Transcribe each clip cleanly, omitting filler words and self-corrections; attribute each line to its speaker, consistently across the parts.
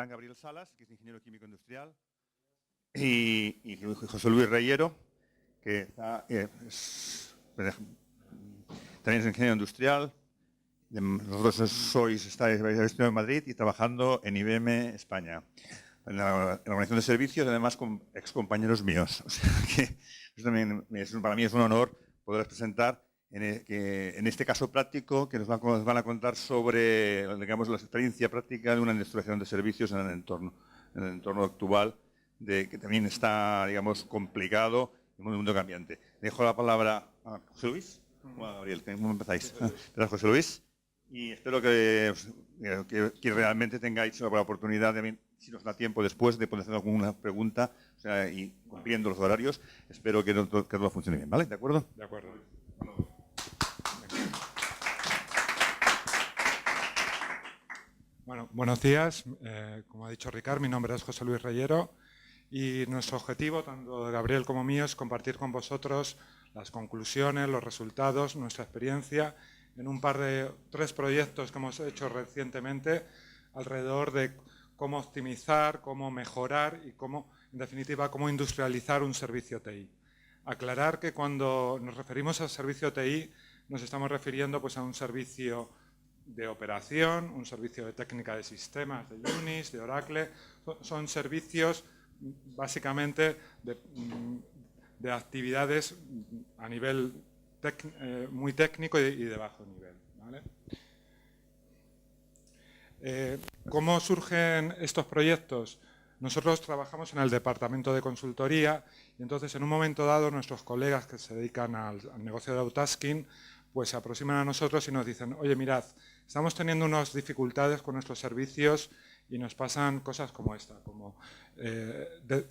Speaker 1: Fran Gabriel Salas, que es ingeniero químico industrial, y José Luis Reyero, que también es ingeniero industrial. Vosotros estáis estudiando en Madrid y trabajando en IBM España, en la organización de servicios, además con excompañeros míos. O sea que eso también para mí es un honor poder presentar en este caso práctico que nos van a contar sobre, digamos, la experiencia práctica de una instalación de servicios en el entorno actual, que también está, digamos, complicado en un mundo cambiante. Dejo la palabra a José Luis o a Gabriel. ¿Cómo empezáis? Gracias, José Luis. Y espero que realmente tengáis la oportunidad de, si nos da tiempo después, de poder hacer alguna pregunta, o sea, y cumpliendo los horarios, espero que todo funcione bien, ¿vale? ¿De acuerdo?
Speaker 2: De acuerdo. Bueno, buenos días. Como ha dicho Ricard, mi nombre es José Luis Reyero y nuestro objetivo, tanto de Gabriel como mío, es compartir con vosotros las conclusiones, los resultados, nuestra experiencia en tres proyectos que hemos hecho recientemente alrededor de cómo optimizar, cómo mejorar y cómo, en definitiva, cómo industrializar un servicio TI. Aclarar que cuando nos referimos al servicio TI nos estamos refiriendo pues, a un servicio de operación, un servicio de técnica de sistemas, de Unix, de Oracle. Son servicios básicamente de actividades a nivel muy técnico y de bajo nivel, ¿vale? ¿Cómo surgen estos proyectos? Nosotros trabajamos en el departamento de consultoría y entonces en un momento dado nuestros colegas que se dedican al negocio de outtasking pues se aproximan a nosotros y nos dicen, oye, mirad, estamos teniendo unas dificultades con nuestros servicios y nos pasan cosas como esta, como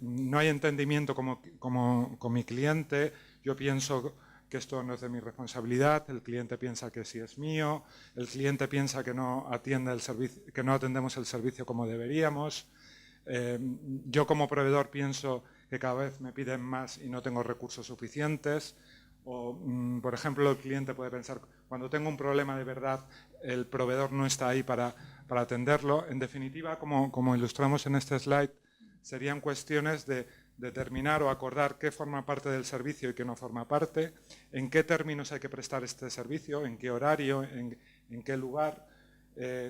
Speaker 2: no hay entendimiento con mi cliente, yo pienso que esto no es de mi responsabilidad, el cliente piensa que sí es mío, el cliente piensa que no atendemos el servicio como deberíamos, yo como proveedor pienso que cada vez me piden más y no tengo recursos suficientes. O, por ejemplo, el cliente puede pensar, cuando tengo un problema de verdad, el proveedor no está ahí para atenderlo. En definitiva, como ilustramos en este slide, serían cuestiones de determinar o acordar qué forma parte del servicio y qué no forma parte, en qué términos hay que prestar este servicio, en qué horario, en qué lugar,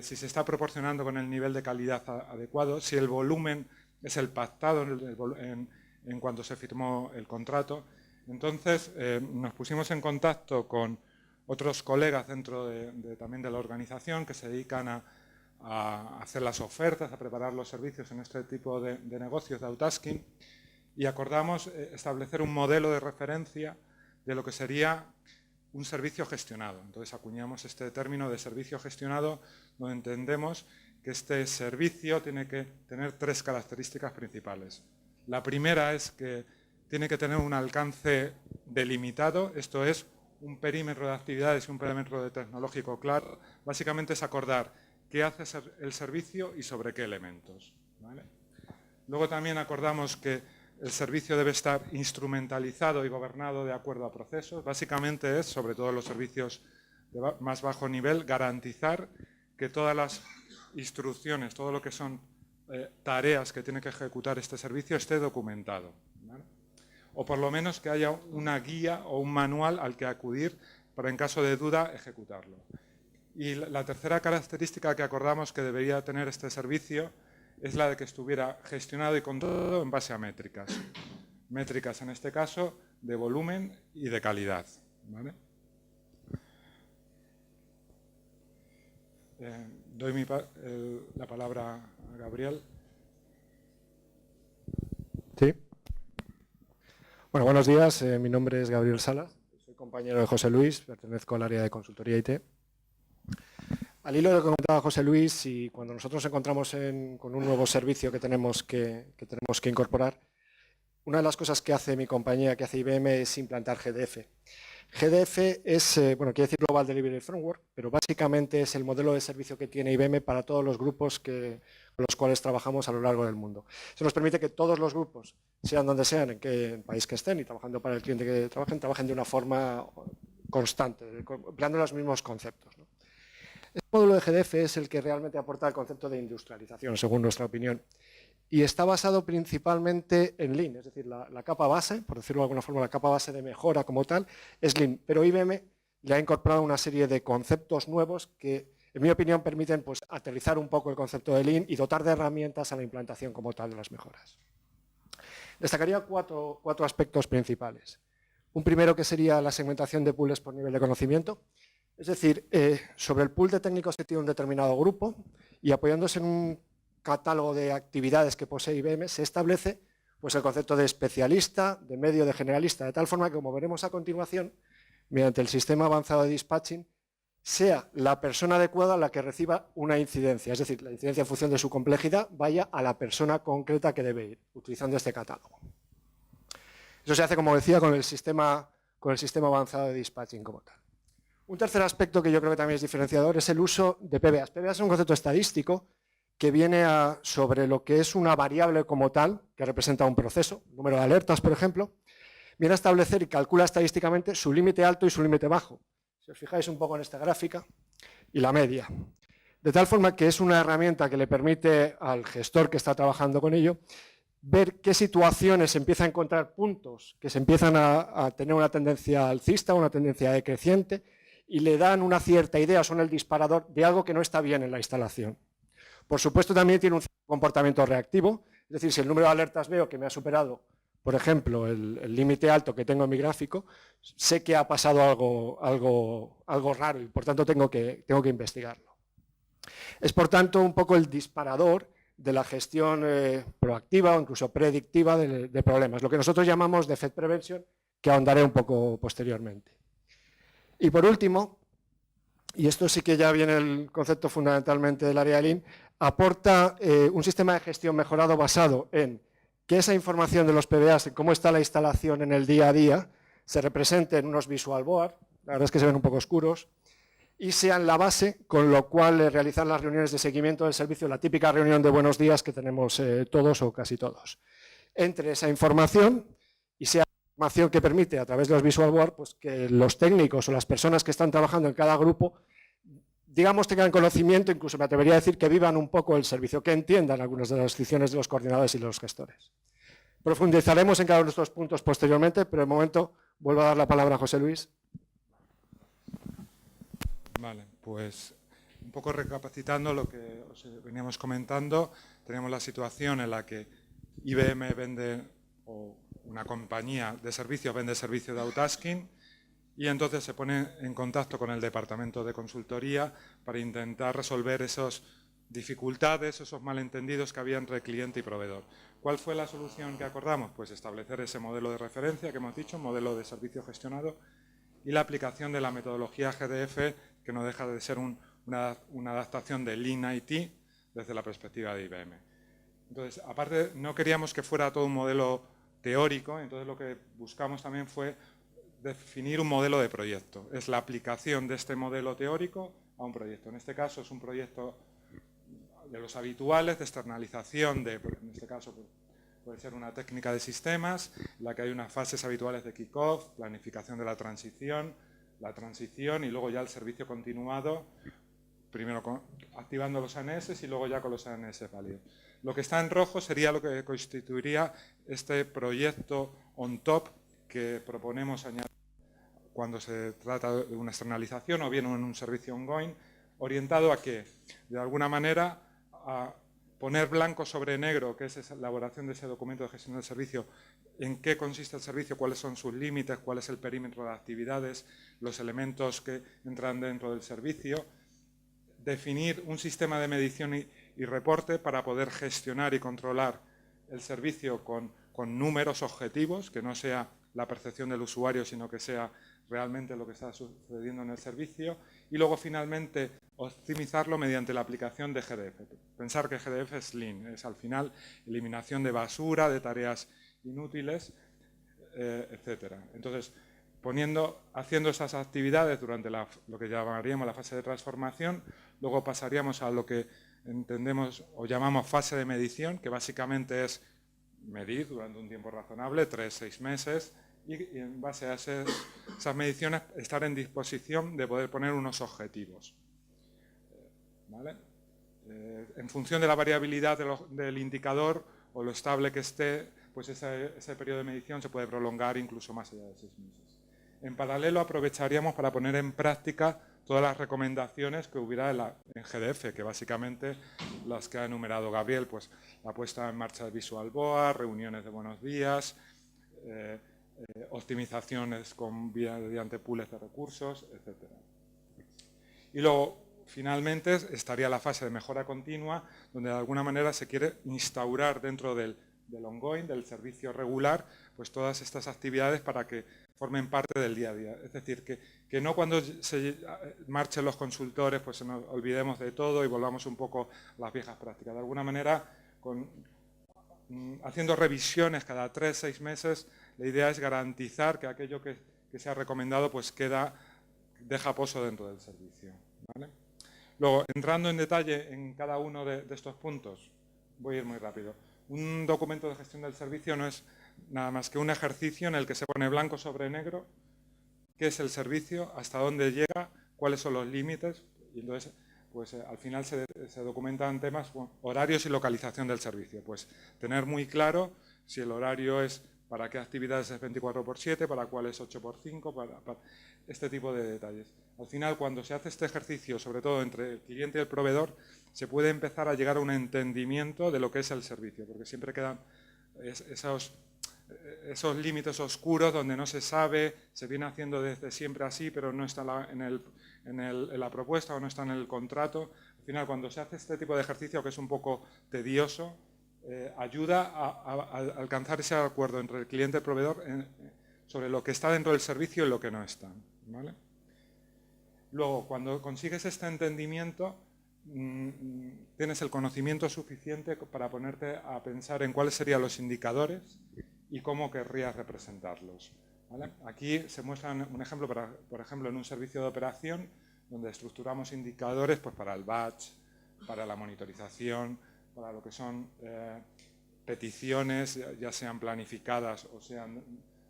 Speaker 2: si se está proporcionando con el nivel de calidad adecuado, si el volumen es el pactado en cuanto se firmó el contrato. Entonces nos pusimos en contacto con otros colegas dentro también de la organización que se dedican a hacer las ofertas, a preparar los servicios en este tipo de negocios de outtasking y acordamos establecer un modelo de referencia de lo que sería un servicio gestionado. Entonces acuñamos este término de servicio gestionado donde entendemos que este servicio tiene que tener tres características principales. La primera es que tiene que tener un alcance delimitado, esto es, un perímetro de actividades y un perímetro tecnológico claro. Básicamente es acordar qué hace el servicio y sobre qué elementos, ¿vale? Luego también acordamos que el servicio debe estar instrumentalizado y gobernado de acuerdo a procesos. Básicamente es, sobre todo los servicios de más bajo nivel, garantizar que todas las instrucciones, todo lo que son tareas que tiene que ejecutar este servicio esté documentado, ¿vale? O por lo menos que haya una guía o un manual al que acudir para, en caso de duda, ejecutarlo. Y la tercera característica que acordamos que debería tener este servicio es la de que estuviera gestionado y controlado en base a métricas. Métricas, en este caso, de volumen y de calidad, ¿vale? Doy la palabra a Gabriel.
Speaker 3: Sí. Bueno, buenos días. Mi nombre es Gabriel Salas. Soy compañero de José Luis, pertenezco al área de consultoría IT. Al hilo de lo que comentaba José Luis, y cuando nosotros nos encontramos con un nuevo servicio que tenemos que incorporar, una de las cosas que hace mi compañía, que hace IBM, es implantar GDF. GDF es, quiere decir Global Delivery Framework, pero básicamente es el modelo de servicio que tiene IBM para todos los grupos con los cuales trabajamos a lo largo del mundo. Eso nos permite que todos los grupos, sean donde sean, en qué país que estén y trabajando para el cliente que trabajen de una forma constante, empleando los mismos conceptos, ¿no? Este módulo de GDF es el que realmente aporta el concepto de industrialización, según nuestra opinión. Y está basado principalmente en Lean, es decir, la capa base, por decirlo de alguna forma, la capa base de mejora como tal, es Lean. Pero IBM le ha incorporado una serie de conceptos nuevos que, en mi opinión, permiten pues, aterrizar un poco el concepto de Lean y dotar de herramientas a la implantación como tal de las mejoras. Destacaría cuatro aspectos principales. Un primero que sería la segmentación de pools por nivel de conocimiento. Es decir, sobre el pool de técnicos que tiene un determinado grupo y apoyándose en un catálogo de actividades que posee IBM, se establece pues, el concepto de especialista, de medio, de generalista, de tal forma que, como veremos a continuación, mediante el sistema avanzado de dispatching, sea la persona adecuada la que reciba una incidencia, es decir, la incidencia en función de su complejidad vaya a la persona concreta que debe ir, utilizando este catálogo. Eso se hace, como decía, con el sistema avanzado de dispatching como tal. Un tercer aspecto que yo creo que también es diferenciador es el uso de PBAs. PBAs es un concepto estadístico que viene sobre lo que es una variable como tal, que representa un proceso, número de alertas, por ejemplo, viene a establecer y calcula estadísticamente su límite alto y su límite bajo. Si os fijáis un poco en esta gráfica, y la media. De tal forma que es una herramienta que le permite al gestor que está trabajando con ello ver qué situaciones empieza a encontrar puntos que se empiezan a tener una tendencia alcista, una tendencia decreciente, y le dan una cierta idea, son el disparador de algo que no está bien en la instalación. Por supuesto, también tiene un comportamiento reactivo, es decir, si el número de alertas veo que me ha superado, por ejemplo, el límite alto que tengo en mi gráfico, sé que ha pasado algo raro y, por tanto, tengo que investigarlo. Es, por tanto, un poco el disparador de la gestión proactiva o incluso predictiva de problemas, lo que nosotros llamamos defect prevention, que ahondaré un poco posteriormente. Y por último, y esto sí que ya viene el concepto fundamentalmente del área de Lean, aporta un sistema de gestión mejorado basado en que esa información de los PBAs, en cómo está la instalación en el día a día, se represente en unos visual board, la verdad es que se ven un poco oscuros, y sean la base con lo cual realizar las reuniones de seguimiento del servicio, la típica reunión de buenos días que tenemos todos o casi todos. Entre esa información y sea información que permite a través de los visual board pues, que los técnicos o las personas que están trabajando en cada grupo digamos tengan conocimiento, incluso me atrevería a decir que vivan un poco el servicio, que entiendan algunas de las decisiones de los coordinadores y los gestores. Profundizaremos en cada uno de estos puntos posteriormente, pero de momento vuelvo a dar la palabra a José Luis.
Speaker 2: Vale, pues un poco recapacitando lo que os veníamos comentando, tenemos la situación en la que IBM vende, o una compañía de servicios vende servicio de autotasking, y entonces se pone en contacto con el departamento de consultoría para intentar resolver esas dificultades, esos malentendidos que había entre cliente y proveedor. ¿Cuál fue la solución que acordamos? Pues establecer ese modelo de referencia que hemos dicho, modelo de servicio gestionado, y la aplicación de la metodología GDF, que no deja de ser una adaptación de Lean IT desde la perspectiva de IBM. Entonces, aparte, no queríamos que fuera todo un modelo teórico, entonces lo que buscamos también fue definir un modelo de proyecto. Es la aplicación de este modelo teórico a un proyecto. En este caso es un proyecto de los habituales, de externalización, en este caso puede ser una técnica de sistemas, en la que hay unas fases habituales de kick-off, planificación de la transición y luego ya el servicio continuado, primero activando los ANS y luego ya con los ANS válidos. Lo que está en rojo sería lo que constituiría este proyecto on top que proponemos añadir cuando se trata de una externalización o bien en un servicio ongoing, orientado a que, de alguna manera, a poner blanco sobre negro, que es esa elaboración de ese documento de gestión del servicio, en qué consiste el servicio, cuáles son sus límites, cuál es el perímetro de actividades, los elementos que entran dentro del servicio, definir un sistema de medición y reporte para poder gestionar y controlar el servicio con números objetivos, que no sea la percepción del usuario, sino que sea realmente lo que está sucediendo en el servicio, y luego finalmente optimizarlo mediante la aplicación de GDF. Pensar que GDF es Lean, es al final eliminación de basura, de tareas inútiles, etcétera. Entonces, haciendo esas actividades durante lo que llamaríamos la fase de transformación, luego pasaríamos a lo que entendemos o llamamos fase de medición, que básicamente es medir durante un tiempo razonable, 3-6 meses, y en base a esas mediciones estar en disposición de poder poner unos objetivos. ¿vale? En función de la variabilidad del indicador o lo estable que esté, pues ese periodo de medición se puede prolongar incluso más allá de 6 meses. En paralelo aprovecharíamos para poner en práctica todas las recomendaciones que hubiera en GDF, que básicamente las que ha enumerado Gabriel, pues la puesta en marcha de Visual Board, reuniones de buenos días, optimizaciones mediante pools de recursos, etc. Y luego, finalmente, estaría la fase de mejora continua, donde de alguna manera se quiere instaurar dentro del ongoing, del servicio regular, pues todas estas actividades para que formen parte del día a día. Es decir, que no cuando se marchen los consultores, pues nos olvidemos de todo y volvamos un poco a las viejas prácticas. De alguna manera, haciendo revisiones cada 3-6 meses, la idea es garantizar que aquello que se ha recomendado pues deja pozo dentro del servicio, ¿vale? Luego, entrando en detalle en cada uno de estos puntos, voy a ir muy rápido. Un documento de gestión del servicio no es nada más que un ejercicio en el que se pone blanco sobre negro qué es el servicio, hasta dónde llega, cuáles son los límites, y entonces pues al final se documentan temas, horarios y localización del servicio. Pues tener muy claro si el horario es para qué actividades es 24/7, para cuáles 8/5, para este tipo de detalles. Al final, cuando se hace este ejercicio, sobre todo entre el cliente y el proveedor, se puede empezar a llegar a un entendimiento de lo que es el servicio, porque siempre quedan esos límites oscuros donde no se sabe, se viene haciendo desde siempre así, pero no está en la propuesta o no está en el contrato. Al final, cuando se hace este tipo de ejercicio, que es un poco tedioso, ayuda a alcanzar ese acuerdo entre el cliente y el proveedor sobre lo que está dentro del servicio y lo que no está, ¿vale? Luego, cuando consigues este entendimiento, tienes el conocimiento suficiente para ponerte a pensar en cuáles serían los indicadores y cómo querrías representarlos, ¿vale? Aquí se muestra un ejemplo, por ejemplo, en un servicio de operación, donde estructuramos indicadores pues, para el batch, para la monitorización, para lo que son peticiones, ya sean planificadas o sean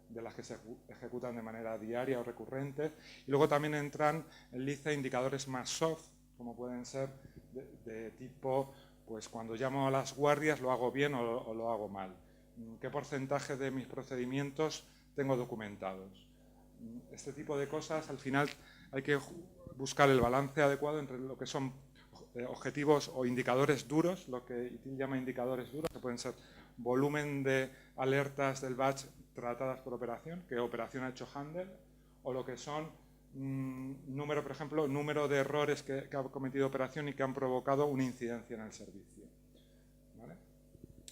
Speaker 2: de las que se ejecutan de manera diaria o recurrente. Y luego también entran en lista indicadores más soft, como pueden ser de tipo, pues cuando llamo a las guardias, ¿lo hago bien o lo hago mal? ¿Qué porcentaje de mis procedimientos tengo documentados? Este tipo de cosas, al final hay que buscar el balance adecuado entre lo que son objetivos o indicadores duros, lo que ITIL llama indicadores duros, que pueden ser volumen de alertas del batch tratadas por operación, que operación ha hecho handle, o lo que son número, por ejemplo, número de errores que ha cometido operación y que han provocado una incidencia en el servicio, ¿vale?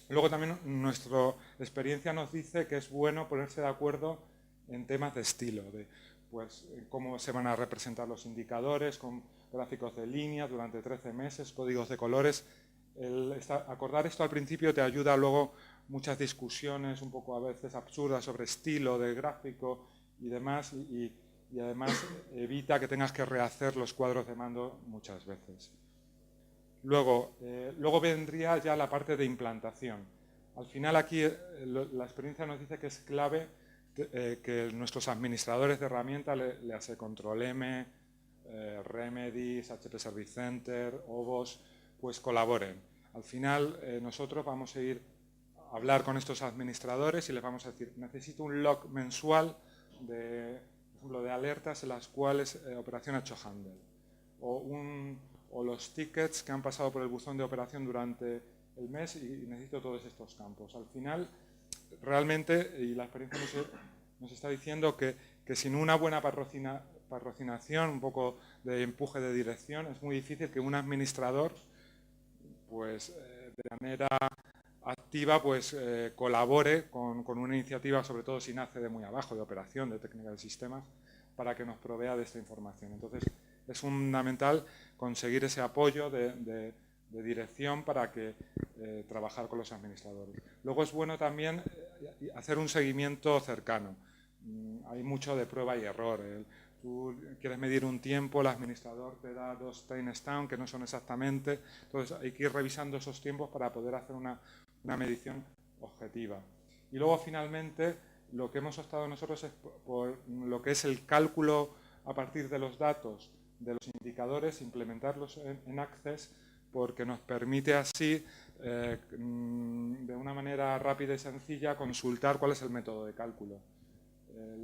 Speaker 2: Luego también nuestra experiencia nos dice que es bueno ponerse de acuerdo en temas de estilo, de pues cómo se van a representar los indicadores, con gráficos de líneas durante 13 meses, códigos de colores. Acordar esto al principio te ayuda luego muchas discusiones un poco a veces absurdas sobre estilo de gráfico y demás, y además evita que tengas que rehacer los cuadros de mando muchas veces. Luego vendría ya la parte de implantación. Al final aquí la experiencia nos dice que es clave que nuestros administradores de herramientas, le hace Control M, Remedies, HP Service Center, OVOS, pues colaboren. Al final nosotros vamos a ir a hablar con estos administradores y les vamos a decir, necesito un log mensual de, por ejemplo, de alertas en las cuales operación ha hecho handle, o los tickets que han pasado por el buzón de operación durante el mes y necesito todos estos campos. Al final, realmente, y la experiencia nos está diciendo que sin una buena patrocinación, un poco de empuje de dirección, es muy difícil que un administrador, pues de manera activa, pues colabore con una iniciativa, sobre todo si nace de muy abajo, de operación, de técnica de sistemas, para que nos provea de esta información. Entonces, es fundamental conseguir ese apoyo de dirección para que trabajar con los administradores. Luego es bueno también hacer un seguimiento cercano. Hay mucho de prueba y error. Tú quieres medir un tiempo, el administrador te da 2 timestamps que no son exactamente. Entonces hay que ir revisando esos tiempos para poder hacer una medición objetiva. Y luego finalmente lo que hemos optado nosotros es por lo que es el cálculo a partir de los datos de los indicadores, implementarlos en Access, porque nos permite así, de una manera rápida y sencilla, consultar cuál es el método de cálculo.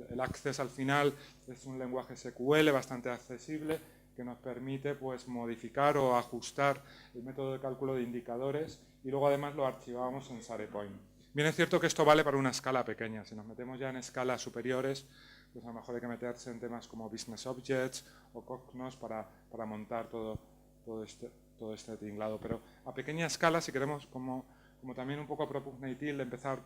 Speaker 2: El Access al final es un lenguaje SQL bastante accesible que nos permite pues, modificar o ajustar el método de cálculo de indicadores y luego además lo archivamos en SharePoint. Bien es cierto que esto vale para una escala pequeña. Si nos metemos ya en escalas superiores, pues a lo mejor hay que meterse en temas como Business Objects o Cognos para montar todo este tinglado. Pero a pequeña escala, si queremos, como también un poco propugna ITIL, empezar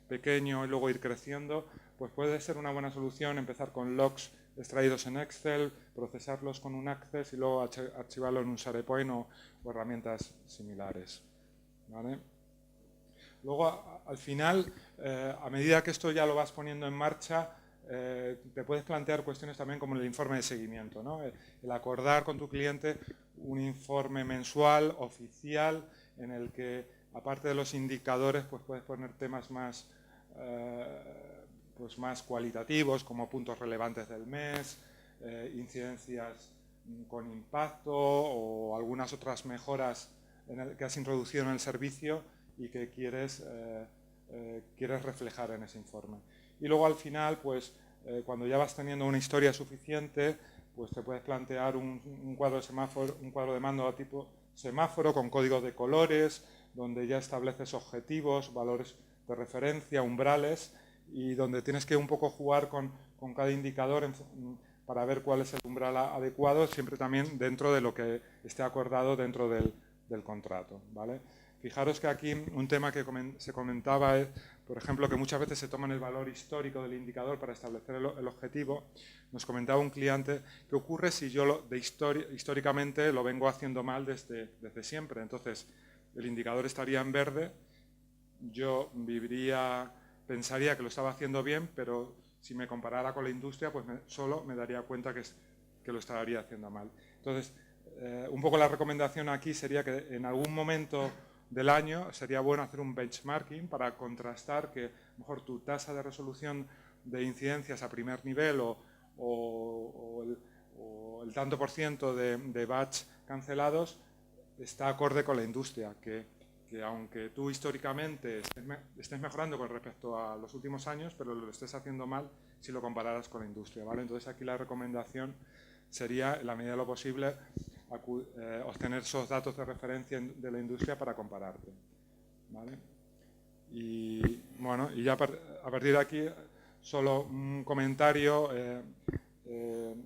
Speaker 2: pequeño y luego ir creciendo, pues puede ser una buena solución empezar con logs extraídos en Excel, procesarlos con un Access y luego archivarlo en un SharePoint o herramientas similares. ¿Vale? Luego, al final, a medida que esto ya lo vas poniendo en marcha, te puedes plantear cuestiones también como el informe de seguimiento, ¿no? El acordar con tu cliente un informe mensual, oficial, en el que, aparte de los indicadores, pues puedes poner temas más cualitativos, como puntos relevantes del mes, incidencias con impacto o algunas otras mejoras que has introducido en el servicio y que quieres reflejar en ese informe. Y luego al final, pues cuando ya vas teniendo una historia suficiente, pues te puedes plantear un cuadro de semáforo, un cuadro de mando a tipo semáforo con códigos de colores, donde ya estableces objetivos, valores de referencia, umbrales, y donde tienes que un poco jugar con cada indicador para ver cuál es el umbral adecuado, siempre también dentro de lo que esté acordado dentro del contrato, ¿vale? Fijaros que aquí un tema que se comentaba es, por ejemplo, que muchas veces se toman el valor histórico del indicador para establecer el objetivo. Nos comentaba un cliente, ¿qué ocurre si yo históricamente lo vengo haciendo mal desde siempre? Entonces, el indicador estaría en verde, yo pensaría que lo estaba haciendo bien, pero si me comparara con la industria, pues solo me daría cuenta que lo estaría haciendo mal. Entonces, un poco la recomendación aquí sería que en algún momento del año sería bueno hacer un benchmarking para contrastar que a lo mejor tu tasa de resolución de incidencias a primer nivel o el tanto por ciento de batch cancelados está acorde con la industria, que aunque tú históricamente estés mejorando con respecto a los últimos años, pero lo estés haciendo mal si lo compararas con la industria, ¿vale? Entonces aquí la recomendación sería, en la medida de lo posible, obtener esos datos de referencia de la industria para compararte, ¿vale? Y bueno, y ya a partir de aquí solo un comentario en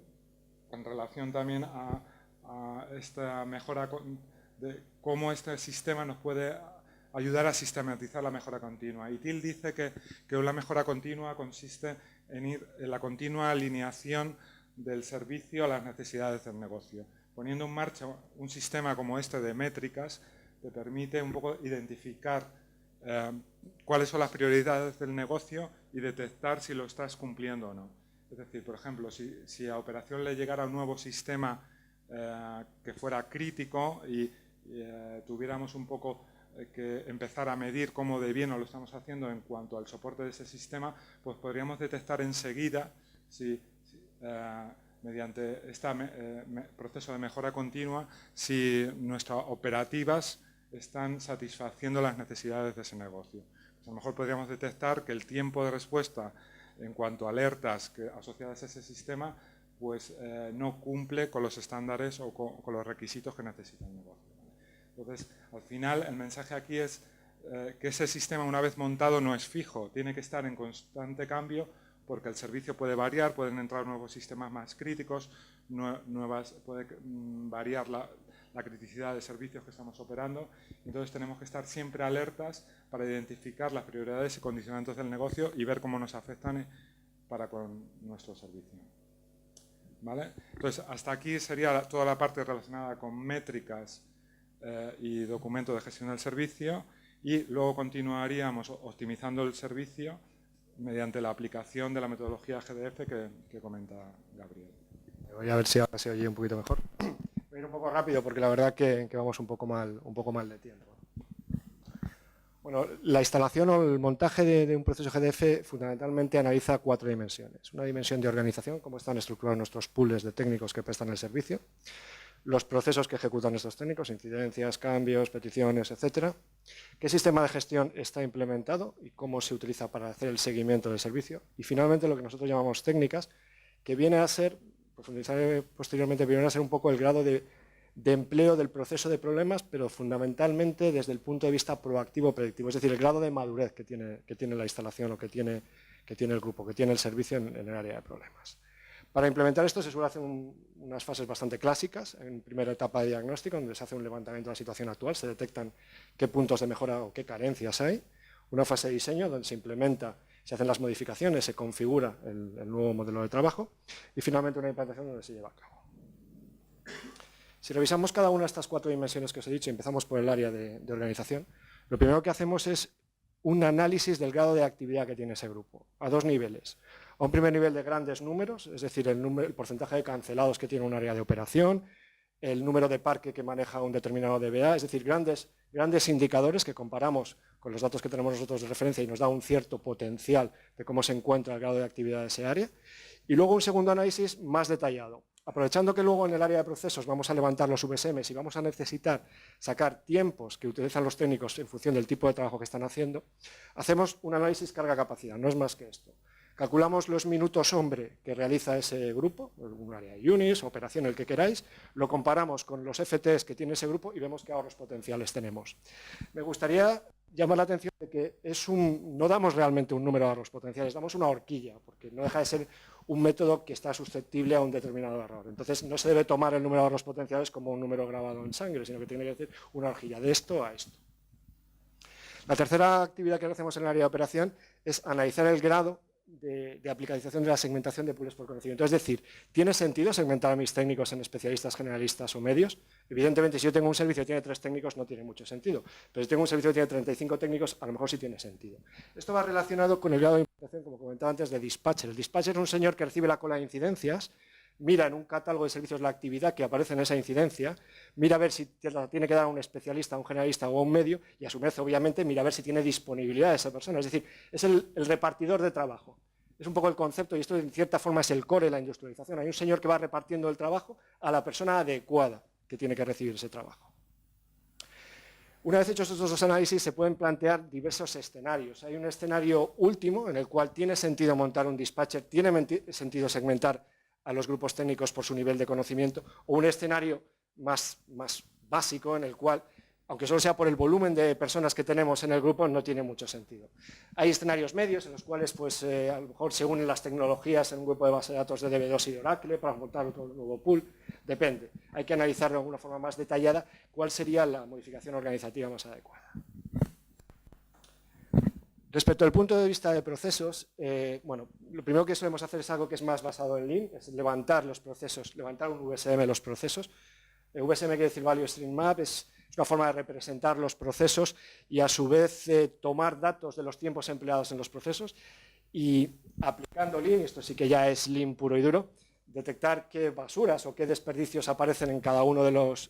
Speaker 2: relación también a esta mejora de cómo este sistema nos puede ayudar a sistematizar la mejora continua. ITIL dice que la mejora continua consiste en la continua alineación del servicio a las necesidades del negocio. Poniendo en marcha un sistema como este de métricas te permite un poco identificar cuáles son las prioridades del negocio y detectar si lo estás cumpliendo o no. Es decir, por ejemplo, si a operación le llegara un nuevo sistema que fuera crítico y tuviéramos un poco que empezar a medir cómo de bien lo estamos haciendo en cuanto al soporte de ese sistema, pues podríamos detectar enseguida si mediante este proceso de mejora continua, si nuestras operativas están satisfaciendo las necesidades de ese negocio. Pues a lo mejor podríamos detectar que el tiempo de respuesta en cuanto a alertas asociadas a ese sistema pues no cumple con los estándares o con los requisitos que necesita el negocio. Entonces, al final, el mensaje aquí es que ese sistema, una vez montado, no es fijo, tiene que estar en constante cambio porque el servicio puede variar, pueden entrar nuevos sistemas más críticos, puede variar la criticidad de servicios que estamos operando. Entonces tenemos que estar siempre alertas para identificar las prioridades y condicionantes del negocio y ver cómo nos afectan para con nuestro servicio. ¿Vale? Entonces, hasta aquí sería toda la parte relacionada con métricas y documentos de gestión del servicio, y luego continuaríamos optimizando el servicio mediante la aplicación de la metodología GDF que comenta Gabriel.
Speaker 3: Voy a ver si ahora se oye un poquito mejor. Voy a ir un poco rápido porque la verdad que vamos un poco mal de tiempo. Bueno, la instalación o el montaje de un proceso GDF fundamentalmente analiza 4 dimensiones. Una dimensión de organización, cómo están estructurados nuestros pools de técnicos que prestan el servicio, los procesos que ejecutan estos técnicos, incidencias, cambios, peticiones, etcétera, qué sistema de gestión está implementado y cómo se utiliza para hacer el seguimiento del servicio, y finalmente lo que nosotros llamamos técnicas, que viene a ser, profundizaré posteriormente, viene a ser un poco el grado de empleo del proceso de problemas, pero fundamentalmente desde el punto de vista proactivo predictivo, es decir, el grado de madurez que tiene la instalación o que tiene el grupo, que tiene el servicio en el área de problemas. Para implementar esto se suele hacer unas fases bastante clásicas, en primera etapa de diagnóstico, donde se hace un levantamiento de la situación actual, se detectan qué puntos de mejora o qué carencias hay, una fase de diseño donde se implementa, se hacen las modificaciones, se configura el nuevo modelo de trabajo, y finalmente una implantación donde se lleva a cabo. Si revisamos cada una de estas 4 dimensiones que os he dicho, y empezamos por el área de organización, lo primero que hacemos es un análisis del grado de actividad que tiene ese grupo, a 2 niveles. A un primer nivel de grandes números, es decir, el porcentaje de cancelados que tiene un área de operación, el número de parque que maneja un determinado DBA, es decir, grandes indicadores que comparamos con los datos que tenemos nosotros de referencia y nos da un cierto potencial de cómo se encuentra el grado de actividad de ese área. Y luego un segundo análisis más detallado. Aprovechando que luego en el área de procesos vamos a levantar los VSMs y vamos a necesitar sacar tiempos que utilizan los técnicos en función del tipo de trabajo que están haciendo, hacemos un análisis carga-capacidad, no es más que esto. Calculamos los minutos hombre que realiza ese grupo, un área de UNIS, operación, el que queráis, lo comparamos con los FTs que tiene ese grupo y vemos qué ahorros potenciales tenemos. Me gustaría llamar la atención de que no damos realmente un número de ahorros potenciales, damos una horquilla, porque no deja de ser un método que está susceptible a un determinado error. Entonces, no se debe tomar el número de ahorros potenciales como un número grabado en sangre, sino que tiene que ser una horquilla de esto a esto. La tercera actividad que hacemos en el área de operación es analizar el grado de aplicación de la segmentación de pools por conocimiento. Es decir, ¿tiene sentido segmentar a mis técnicos en especialistas, generalistas o medios? Evidentemente, si yo tengo un servicio que tiene 3 técnicos, no tiene mucho sentido. Pero si tengo un servicio que tiene 35 técnicos, a lo mejor sí tiene sentido. Esto va relacionado con el grado de implementación, como comentaba antes, de dispatcher. El dispatcher es un señor que recibe la cola de incidencias, mira en un catálogo de servicios la actividad que aparece en esa incidencia, mira a ver si tiene que dar a un especialista, a un generalista o a un medio, y a su vez, obviamente, mira a ver si tiene disponibilidad de esa persona. Es decir, es el repartidor de trabajo. Es un poco el concepto, y esto en cierta forma es el core de la industrialización. Hay un señor que va repartiendo el trabajo a la persona adecuada que tiene que recibir ese trabajo. Una vez hechos estos 2 análisis, se pueden plantear diversos escenarios. Hay un escenario último en el cual tiene sentido montar un dispatcher, tiene sentido segmentar a los grupos técnicos por su nivel de conocimiento, o un escenario más básico en el cual, aunque solo sea por el volumen de personas que tenemos en el grupo, no tiene mucho sentido. Hay escenarios medios en los cuales pues, a lo mejor se unen las tecnologías en un grupo de base de datos de DB2 y de Oracle para montar otro nuevo pool, depende. Hay que analizar de alguna forma más detallada cuál sería la modificación organizativa más adecuada. Respecto al punto de vista de procesos, bueno, lo primero que solemos hacer es algo que es más basado en Lean, es levantar los procesos, levantar un VSM de los procesos. El VSM quiere decir Value Stream Map, es una forma de representar los procesos y a su vez tomar datos de los tiempos empleados en los procesos y aplicando Lean, esto sí que ya es Lean puro y duro, detectar qué basuras o qué desperdicios aparecen en cada uno de los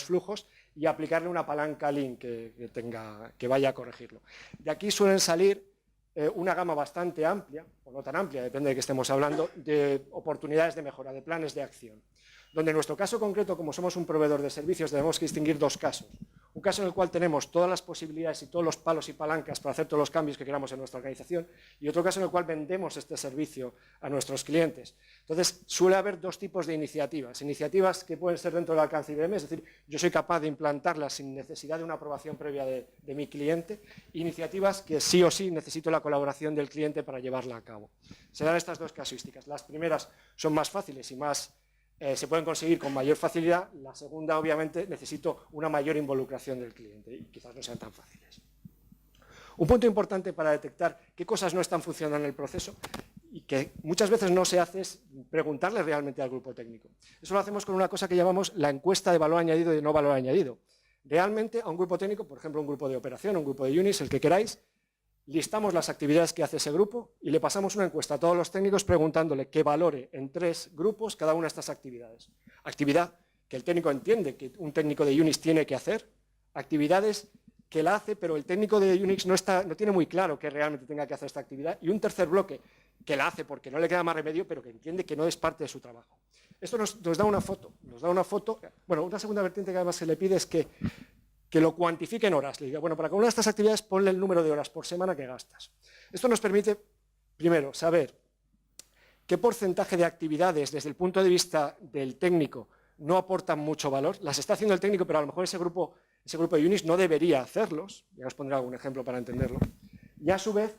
Speaker 3: flujos y aplicarle una palanca Lean que vaya a corregirlo. De aquí suelen salir una gama bastante amplia, o no tan amplia, depende de qué estemos hablando, de oportunidades de mejora, de planes de acción. Donde en nuestro caso concreto, como somos un proveedor de servicios, debemos distinguir 2 casos. Un caso en el cual tenemos todas las posibilidades y todos los palos y palancas para hacer todos los cambios que queramos en nuestra organización, y otro caso en el cual vendemos este servicio a nuestros clientes. Entonces, suele haber 2 tipos de iniciativas. Iniciativas que pueden ser dentro del alcance IBM, es decir, yo soy capaz de implantarlas sin necesidad de una aprobación previa de mi cliente. Iniciativas que sí o sí necesito la colaboración del cliente para llevarla a cabo. Se dan estas 2 casuísticas. Las primeras son más fáciles y se pueden conseguir con mayor facilidad. La segunda, obviamente, necesito una mayor involucración del cliente y quizás no sean tan fáciles. Un punto importante para detectar qué cosas no están funcionando en el proceso y que muchas veces no se hace es preguntarle realmente al grupo técnico. Eso lo hacemos con una cosa que llamamos la encuesta de valor añadido y de no valor añadido. Realmente a un grupo técnico, por ejemplo un grupo de operación, un grupo de UNIS, el que queráis, listamos las actividades que hace ese grupo y le pasamos una encuesta a todos los técnicos preguntándole que valore en 3 grupos cada una de estas actividades. Actividad que el técnico entiende que un técnico de UNIS tiene que hacer, actividades que la hace, pero el técnico de Unix no tiene muy claro que realmente tenga que hacer esta actividad, y un tercer bloque que la hace porque no le queda más remedio, pero que entiende que no es parte de su trabajo. Esto nos da una foto. Bueno, una segunda vertiente que además se le pide es que lo cuantifique en horas. Le diga, bueno, para cada una de estas actividades ponle el número de horas por semana que gastas. Esto nos permite, primero, saber qué porcentaje de actividades desde el punto de vista del técnico no aportan mucho valor. Las está haciendo el técnico, pero a lo mejor ese grupo de Unix no debería hacerlos. Ya os pondré algún ejemplo para entenderlo. Y a su vez,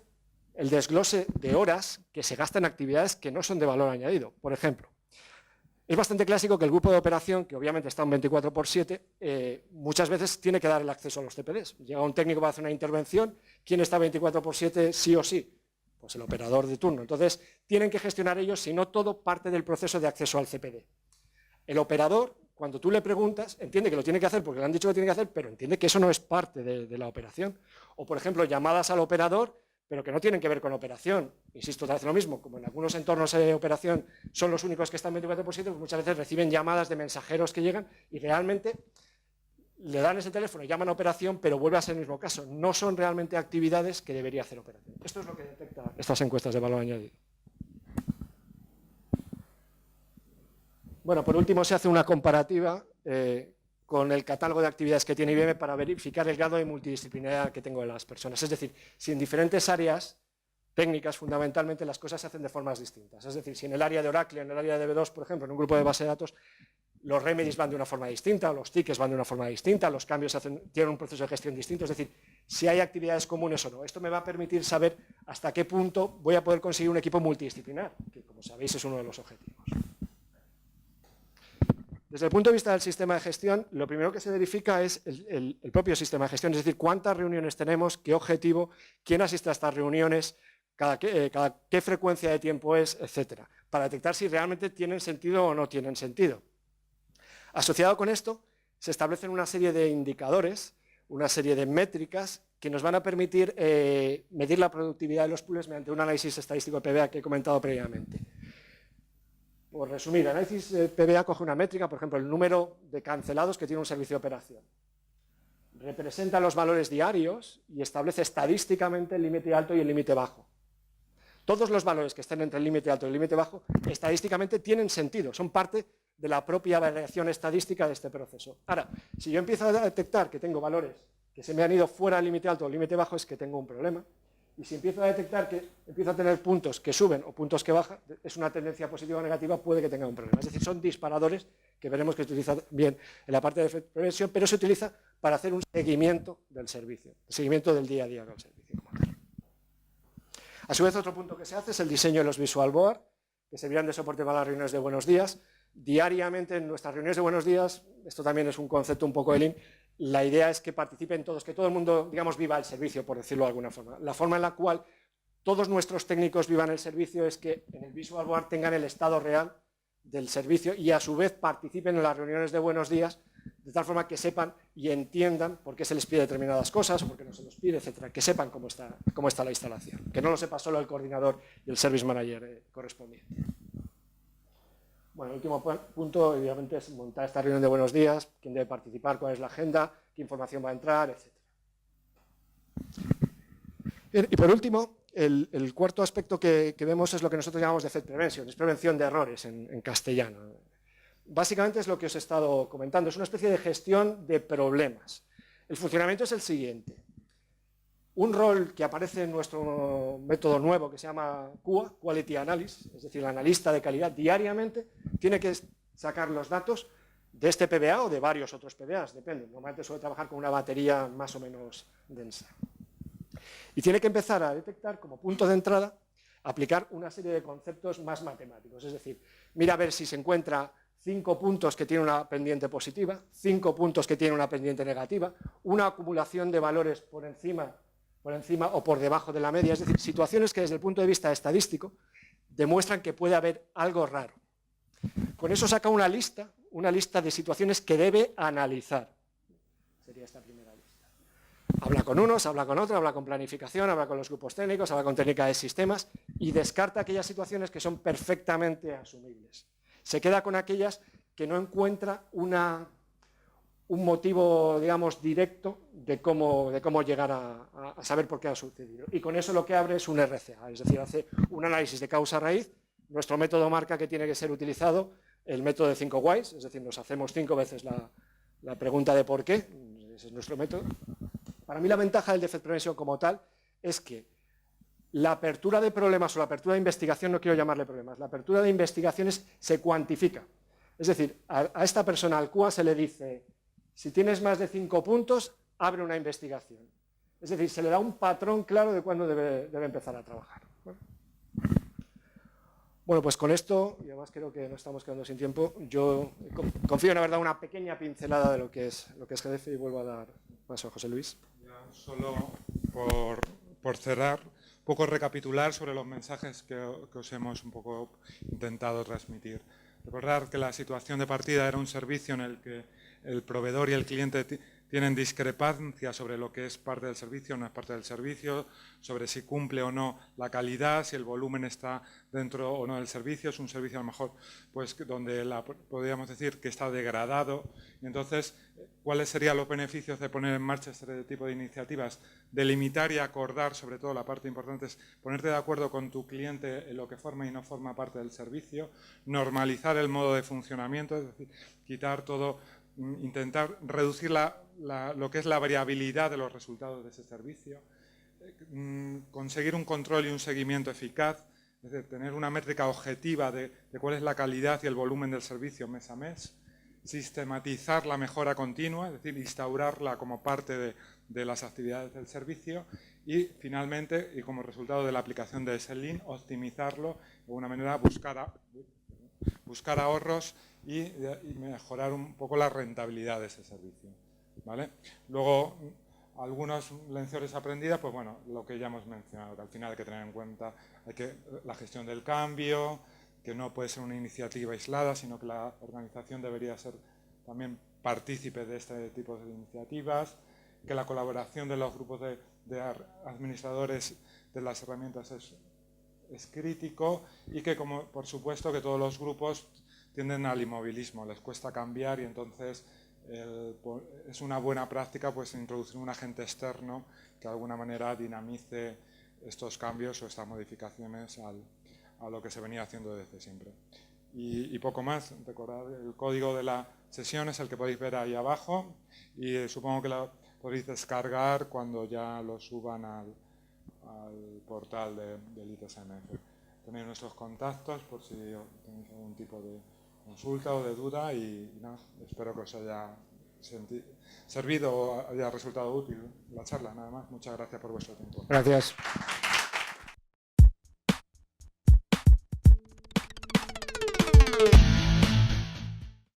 Speaker 3: el desglose de horas que se gastan en actividades que no son de valor añadido. Por ejemplo, es bastante clásico que el grupo de operación, que obviamente está un 24/7, muchas veces tiene que dar el acceso a los CPDs. Llega un técnico para hacer una intervención, ¿quién está 24/7 sí o sí? Pues el operador de turno. Entonces, tienen que gestionar ellos, si no todo, parte del proceso de acceso al CPD. El operador, cuando tú le preguntas, entiende que lo tiene que hacer porque le han dicho que lo tiene que hacer, pero entiende que eso no es parte de la operación. O, por ejemplo, llamadas al operador, pero que no tienen que ver con operación. Insisto, otra vez lo mismo, como en algunos entornos de operación son los únicos que están 24/7, pues muchas veces reciben llamadas de mensajeros que llegan y realmente le dan ese teléfono y llaman a operación, pero vuelve a ser el mismo caso. No son realmente actividades que debería hacer operación. Esto es lo que detectan estas encuestas de valor añadido. Bueno, por último se hace una comparativa con el catálogo de actividades que tiene IBM para verificar el grado de multidisciplinaridad que tengo de las personas. Es decir, si en diferentes áreas técnicas, fundamentalmente, las cosas se hacen de formas distintas. Es decir, si en el área de Oracle, en el área de DB2, por ejemplo, en un grupo de base de datos, los remedies van de una forma distinta, los tickets van de una forma distinta, los cambios tienen un proceso de gestión distinto, es decir, si hay actividades comunes o no. Esto me va a permitir saber hasta qué punto voy a poder conseguir un equipo multidisciplinar, que como sabéis es uno de los objetivos. Desde el punto de vista del sistema de gestión, lo primero que se verifica es el propio sistema de gestión, es decir, cuántas reuniones tenemos, qué objetivo, quién asiste a estas reuniones, qué frecuencia de tiempo es, etcétera, para detectar si realmente tienen sentido o no tienen sentido. Asociado con esto, se establecen una serie de indicadores, una serie de métricas que nos van a permitir medir la productividad de los pools mediante un análisis estadístico de PBA que he comentado previamente. Por resumir, el análisis PBA coge una métrica, por ejemplo, el número de cancelados que tiene un servicio de operación. Representa los valores diarios y establece estadísticamente el límite alto y el límite bajo. Todos los valores que estén entre el límite alto y el límite bajo, estadísticamente tienen sentido, son parte de la propia variación estadística de este proceso. Ahora, si yo empiezo a detectar que tengo valores que se me han ido fuera del límite alto o límite bajo, es que tengo un problema. Y si empiezo a detectar que empiezo a tener puntos que suben o puntos que bajan, es una tendencia positiva o negativa, puede que tenga un problema. Es decir, son disparadores que veremos que se utilizan bien en la parte de prevención, pero se utiliza para hacer un seguimiento del servicio, el seguimiento del día a día del servicio. A su vez, otro punto que se hace es el diseño de los visual board, que servirán de soporte para las reuniones de buenos días. Diariamente en nuestras reuniones de buenos días, esto también es un concepto un poco de Lean, la idea es que participen todos, que todo el mundo, digamos, viva el servicio, por decirlo de alguna forma. La forma en la cual todos nuestros técnicos vivan el servicio es que en el Visual Board tengan el estado real del servicio y a su vez participen en las reuniones de buenos días, de tal forma que sepan y entiendan por qué se les pide determinadas cosas o por qué no se les pide, etcétera, que sepan cómo está la instalación, que no lo sepa solo el coordinador y el service manager correspondiente. Bueno, el último punto, obviamente, es montar esta reunión de buenos días, quién debe participar, cuál es la agenda, qué información va a entrar, etc. Bien, y por último, el cuarto aspecto que vemos es lo que nosotros llamamos defect prevention, es prevención de errores en castellano. Básicamente es lo que os he estado comentando, es una especie de gestión de problemas. El funcionamiento es el siguiente. Un rol que aparece en nuestro método nuevo que se llama QA, Quality Analysis, es decir, el analista de calidad, diariamente tiene que sacar los datos de este PBA o de varios otros PBAs, depende. Normalmente suele trabajar con una batería más o menos densa. Y tiene que empezar a detectar como punto de entrada, aplicar una serie de conceptos más matemáticos. Es decir, mira a ver si se encuentra 5 puntos que tienen una pendiente positiva, 5 puntos que tienen una pendiente negativa, una acumulación de valores por encima o por debajo de la media, es decir, situaciones que desde el punto de vista estadístico demuestran que puede haber algo raro. Con eso saca una lista de situaciones que debe analizar. Sería esta primera lista. Habla con unos, habla con otros, habla con planificación, habla con los grupos técnicos, habla con técnica de sistemas y descarta aquellas situaciones que son perfectamente asumibles. Se queda con aquellas que no encuentra una un motivo, digamos, directo de cómo llegar a saber por qué ha sucedido. Y con eso lo que abre es un RCA, es decir, hace un análisis de causa-raíz. Nuestro método marca que tiene que ser utilizado el método de 5 whys, es decir, nos hacemos 5 veces la pregunta de por qué, ese es nuestro método. Para mí la ventaja del defect prevention como tal es que la apertura de problemas o la apertura de investigación, no quiero llamarle problemas, la apertura de investigaciones se cuantifica. Es decir, a esta persona, al QA, se le dice, si tienes más de 5 puntos, abre una investigación. Es decir, se le da un patrón claro de cuándo debe empezar a trabajar. Bueno, pues con esto, y además creo que nos estamos quedando sin tiempo, yo confío en haber dado una pequeña pincelada de lo que es GDF y vuelvo a dar paso a José Luis.
Speaker 2: Ya, solo por cerrar, un poco recapitular sobre los mensajes que os hemos un poco intentado transmitir. Recordar que la situación de partida era un servicio en el que el proveedor y el cliente tienen discrepancia sobre lo que es parte del servicio o no es parte del servicio, sobre si cumple o no la calidad, si el volumen está dentro o no del servicio. Es un servicio a lo mejor pues, donde podríamos decir que está degradado. Y entonces, ¿cuáles serían los beneficios de poner en marcha este tipo de iniciativas? Delimitar y acordar, sobre todo la parte importante es ponerte de acuerdo con tu cliente en lo que forma y no forma parte del servicio, normalizar el modo de funcionamiento, es decir, quitar todo, intentar reducir lo que es la variabilidad de los resultados de ese servicio, conseguir un control y un seguimiento eficaz, es decir, tener una métrica objetiva de cuál es la calidad y el volumen del servicio mes a mes, sistematizar la mejora continua, es decir, instaurarla como parte de las actividades del servicio y finalmente, y como resultado de la aplicación de ese Lean, optimizarlo de alguna manera, buscar ahorros y mejorar un poco la rentabilidad de ese servicio, ¿vale? Luego, algunas lecciones aprendidas, pues bueno, lo que ya hemos mencionado, que al final hay que tener en cuenta la gestión del cambio, que no puede ser una iniciativa aislada, sino que la organización debería ser también partícipe de este tipo de iniciativas, que la colaboración de los grupos de administradores de las herramientas es crítico y que, como por supuesto, que todos los grupos tienden al inmovilismo, les cuesta cambiar y entonces es una buena práctica pues introducir un agente externo que de alguna manera dinamice estos cambios o estas modificaciones a lo que se venía haciendo desde siempre. Y poco más, recordad, el código de la sesión es el que podéis ver ahí abajo y supongo que lo podéis descargar cuando ya lo suban al portal del ITSMF. Tenéis nuestros contactos por si tenéis algún tipo de consulta o de duda y nada, espero que os haya servido o haya resultado útil la charla. Nada más, muchas gracias por vuestro tiempo.
Speaker 3: Gracias.